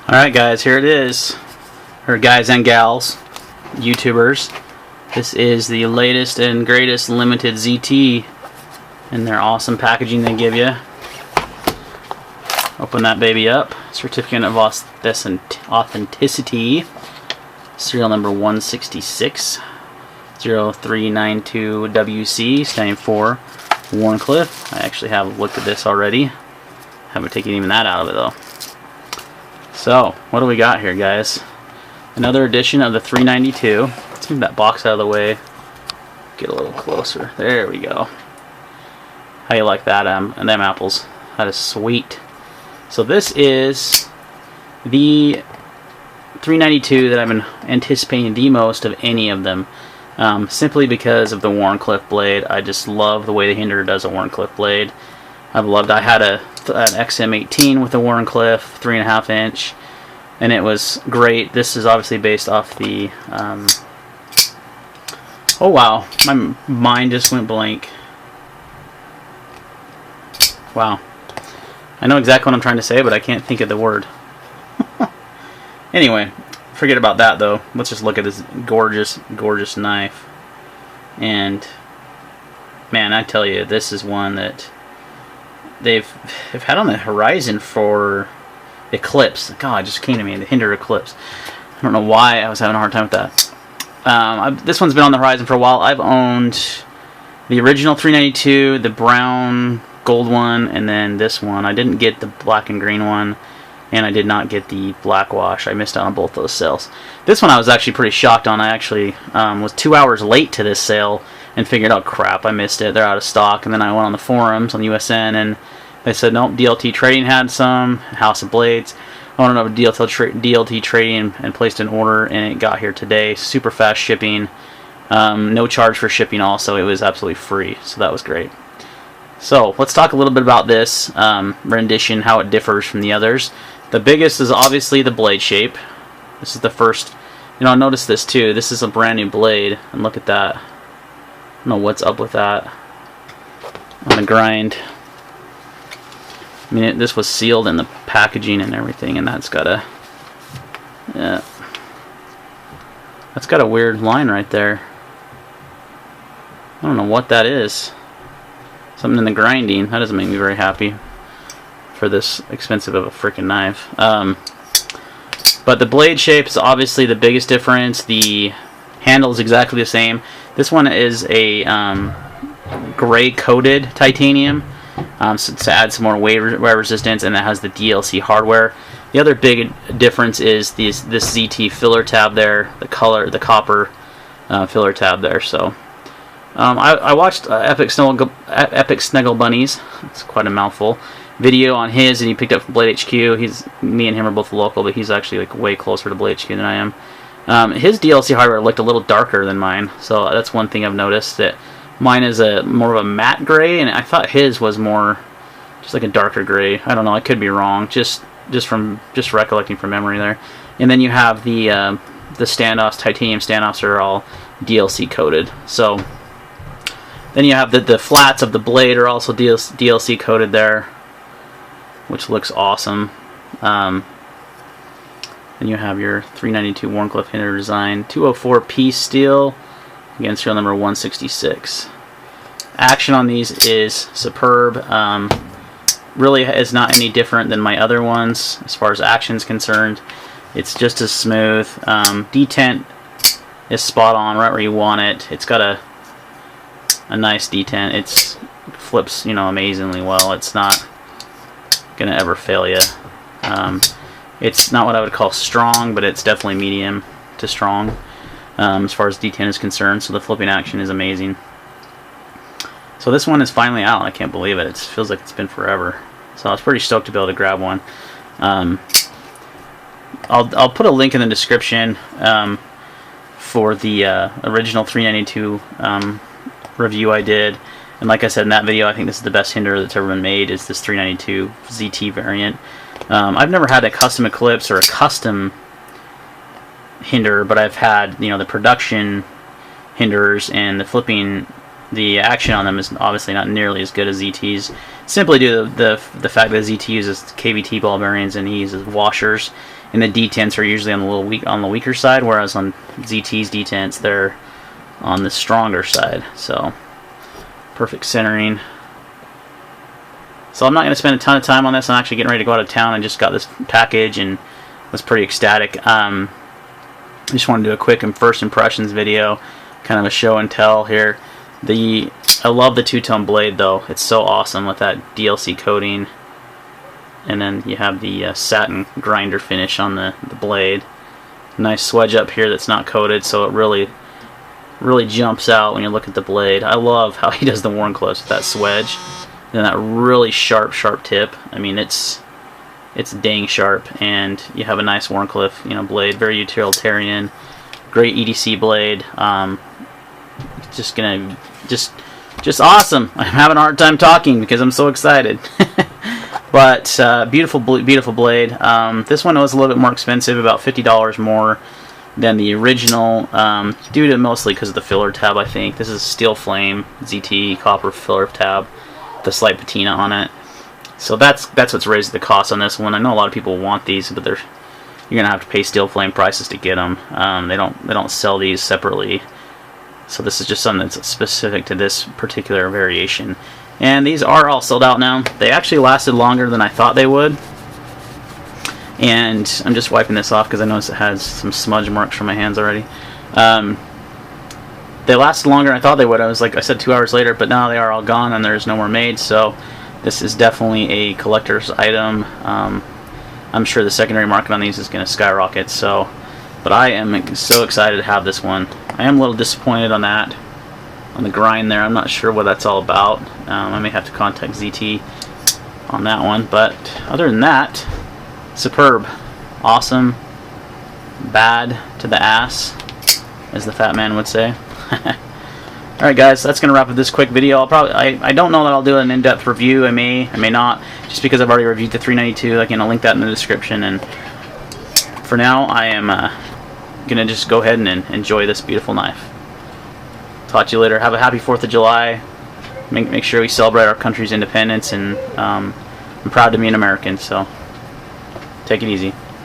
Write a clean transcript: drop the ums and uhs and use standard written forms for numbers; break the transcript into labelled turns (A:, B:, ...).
A: Alright guys, here it is. Or guys and gals, YouTubers. This is the latest and greatest limited ZT in their awesome packaging they give you. Open that baby up. Certificate of authenticity. Serial number 166 0392WC, standing for Wharncliffe. I actually have looked at this already. Haven't taken even that out of it though. So, what do we got here, guys? Another edition of the 392. Let's move that box out of the way. Get a little closer. There we go. How you like that, and them apples? That is sweet. So this is the 392 that I've been anticipating the most of any of them. Simply because of the Wharncliffe blade. I just love the way the Hinder does a Wharncliffe blade. I had an XM18 with a Wharncliffe 3.5 inch, and it was great. This is obviously based off the oh wow, my mind just went blank. Wow, I know exactly what I'm trying to say, but I can't think of the word. Anyway, forget about that though. Let's just look at this gorgeous knife. And man, I tell you, this is one that they've had on the horizon for Eclipse. God, it just came to me, the Hinder Eclipse. I don't know why I was having a hard time with that. This one's been on the horizon for a while. I've owned the original 392, the brown gold one, and then this one. I didn't get the black and green one, and I did not get the black wash. I missed out on both those sales. This one I was actually pretty shocked on. I actually was 2 hours late to this sale and figured, oh crap, I missed it, they're out of stock. And then I went on the forums on USN and they said, nope, DLT Trading had some, House of Blades. I went over to DLT Trading and placed an order, and it got here today. Super fast shipping, no charge for shipping also. It was absolutely free, so that was great. So let's talk a little bit about this rendition, how it differs from the others. The biggest is obviously the blade shape. This is the first, notice this too, this is a brand new blade, and look at that. I don't know what's up with that on the grind. I mean, this was sealed in the packaging and everything, and that's got a weird line right there. I don't know what that is. Something in the grinding. That doesn't make me very happy for this expensive of a freaking knife. But the blade shape is obviously the biggest difference. The handle is exactly the same. This one is a gray coated titanium, so to add some more wear resistance, and it has the DLC hardware. The other big difference is this ZT filler tab there, the copper filler tab there. So I watched Epic Snuggle Bunnies, it's quite a mouthful, video on his, and he picked up from Blade HQ. Me and him are both local, but he's actually like way closer to Blade HQ than I am. His DLC hardware looked a little darker than mine, so that's one thing I've noticed, that mine is more of a matte gray, and I thought his was more just like a darker gray. I don't know, I could be wrong, just recollecting from memory there. And then you have the standoffs, titanium standoffs are all DLC coated. So then you have the flats of the blade are also DLC coated there, which looks awesome. Then you have your 392 Wharncliffe Hinder design, 204 piece steel, again serial number 166. Action on these is superb. Really is not any different than my other ones as far as action is concerned. It's just as smooth. Detent is spot on, right where you want it. It's got a nice detent. It flips, amazingly well. It's not gonna ever fail you. It's not what I would call strong, but it's definitely medium to strong as far as detent is concerned. So the flipping action is amazing. So this one is finally out. I can't believe it. It feels like it's been forever. So I was pretty stoked to be able to grab one. I'll put a link in the description for the original 392 review I did. And like I said in that video, I think this is the best Hinder that's ever been made, is this 392 ZT variant. I've never had a custom Eclipse or a custom Hinder, but I've had the production Hinders and the flipping the action on them is obviously not nearly as good as ZT's, simply due to the fact that ZT uses KVT ball bearings and he uses washers, and the detents are usually on the weaker side, whereas on ZT's detents they're on the stronger side. So perfect centering. So I'm not going to spend a ton of time on this. I'm actually getting ready to go out of town. I just got this package and was pretty ecstatic. I just want to do a quick first impressions video, kind of a show and tell here. I love the two-tone blade though. It's so awesome with that DLC coating, and then you have the satin grinder finish on the blade. Nice swedge up here that's not coated, so it really jumps out when you look at the blade. I love how he does the Wharncliffe with that swedge and that really sharp tip. I mean, it's dang sharp, and you have a nice Wharncliffe, blade, very utilitarian, great EDC blade. Just awesome. I'm having a hard time talking because I'm so excited. But beautiful blade. This one was a little bit more expensive, about $50 more than the original, due to mostly because of the filler tab. I think this is Steel Flame ZT copper filler tab, the slight patina on it. So that's what's raised the cost on this one. I know a lot of people want these, but you're gonna have to pay Steel Flame prices to get them. They don't sell these separately. So this is just something that's specific to this particular variation. And these are all sold out now. They actually lasted longer than I thought they would. And I'm just wiping this off because I noticed it has some smudge marks from my hands already. They lasted longer than I thought they would. I was like, I said 2 hours later, but now they are all gone and there's no more made. So this is definitely a collector's item. I'm sure the secondary market on these is going to skyrocket. But I am so excited to have this one. I am a little disappointed on that, on the grind there. I'm not sure what that's all about. I may have to contact ZT on that one. But other than that, superb, awesome, bad to the ass, as the fat man would say. Alright guys, that's going to wrap up this quick video. I don't know that I'll do an in-depth review. I may not, just because I've already reviewed the 392. I'll link that in the description. And for now, I am going to just go ahead and enjoy this beautiful knife. Talk to you later. Have a happy 4th of July. Make sure we celebrate our country's independence, and I'm proud to be an American, so take it easy.